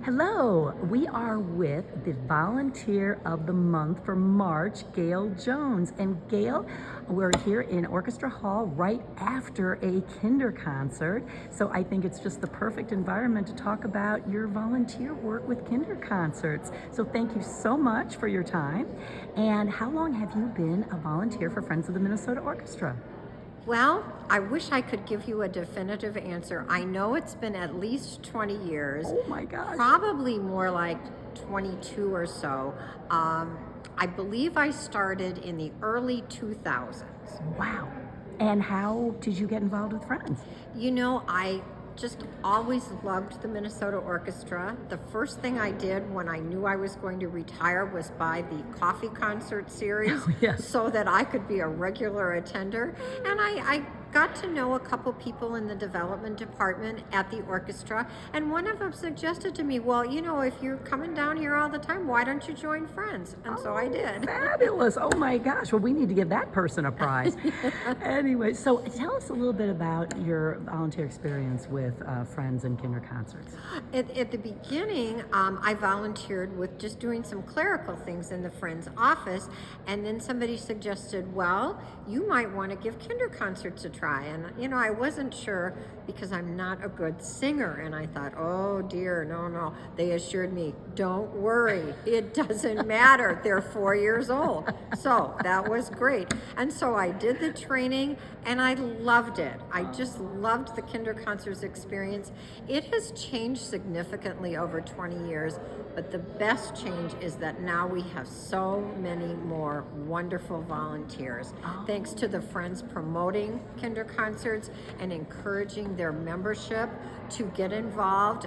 Hello, we are with the Volunteer of the Month for March, Gail Jones. And Gail, we're here in Orchestra Hall right after a Kinder concert. So I think it's just the perfect environment to talk about your volunteer work with Kinder concerts. So thank you so much for your time. And how long have you been a volunteer for Friends of the Minnesota Orchestra? Well, I wish I could give you a definitive answer. I know it's been at least 20 years, Oh my gosh. probably more like 22 or so. I believe I started in the early 2000s. Wow. And how did you get involved with Friends? I just always loved the Minnesota Orchestra. The first thing I did when I knew I was going to retire was buy the coffee concert series Oh, yes. so that I could be a regular attender. And I got to know a couple people in the development department at the orchestra, and one of them suggested to me, well, if you're coming down here all the time, why don't you join Friends? And so I did. Fabulous. Oh my gosh. Well, we need to give that person a prize. Anyway, so tell us a little bit about your volunteer experience with Friends and Kinder concerts. At the beginning, I volunteered with just doing some clerical things in the Friends office, and then somebody suggested, well, you might want to give Kinder concerts a try. And, I wasn't sure because I'm not a good singer, and I thought, oh dear, no. They assured me, don't worry, it doesn't matter. They're 4 years old. So that was great. And so I did the training, and I loved it. I just loved the Kinder concerts experience. It has changed significantly over 20 years, but the best change is that now we have so many more wonderful volunteers. Thanks to the Friends promoting Kinder concerts and encouraging their membership to get involved.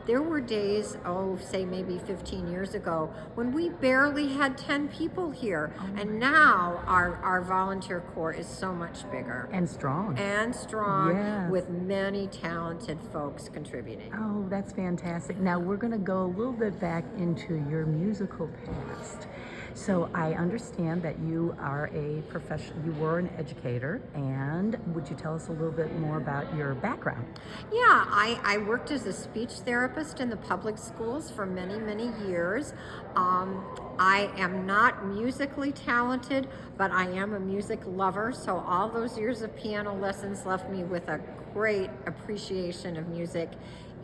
There were days, say maybe 15 years ago, when we barely had 10 people here. And now our volunteer corps is so much bigger And strong. Yes. with many talented folks contributing. Oh, that's fantastic. Now we're going to go a little bit back into your musical past. So I understand that you are you were an educator, and would you tell us a little bit more about your background? Yeah, I worked as a speech therapist in the public schools for many, many years. I am not musically talented, but I am a music lover, so all those years of piano lessons left me with a great appreciation of music,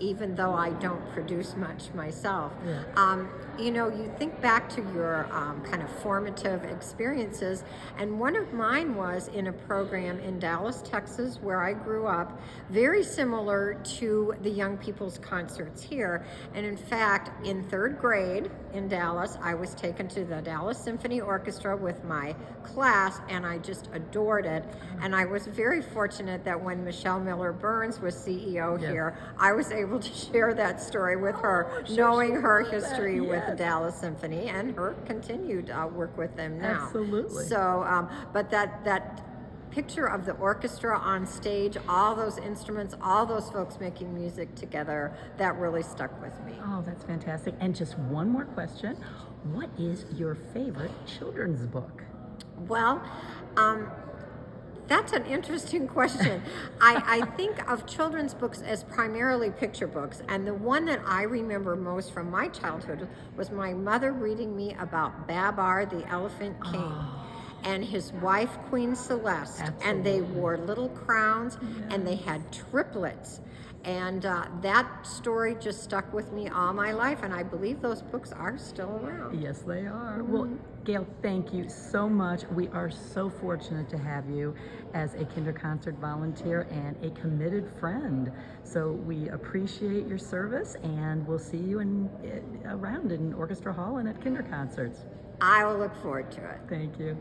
even though I don't produce much myself. Yeah. You think back to your kind of formative experiences, and one of mine was in a program in Dallas, Texas, where I grew up, very similar to the Young People's Concerts here. And in fact, in third grade in Dallas, I was taken to the Dallas Symphony Orchestra with my class, and I just adored it. And I was very fortunate that when Michelle Miller Burns was CEO Yes. here, I was able to share that story with her, I'm sure knowing she'll her love that. history with the Yes. Dallas Symphony and her continued work with them now. Absolutely. So, but that picture of the orchestra on stage, all those instruments, all those folks making music together, that really stuck with me. Oh, that's fantastic. And just one more question. What is your favorite children's book? Well, that's an interesting question. I think of children's books as primarily picture books, and the one that I remember most from my childhood was my mother reading me about Babar the Elephant King. And his wife, Queen Celeste, and they Absolutely. wore little crowns, and they had triplets. And that story just stuck with me all my life, and I believe those books are still around. Yes, they are. Well, Gail, thank you so much. We are so fortunate to have you as a Kinder concert volunteer and a committed friend. So we appreciate your service, and we'll see you around in Orchestra Hall and at Kinder concerts. I will look forward to it. Thank you.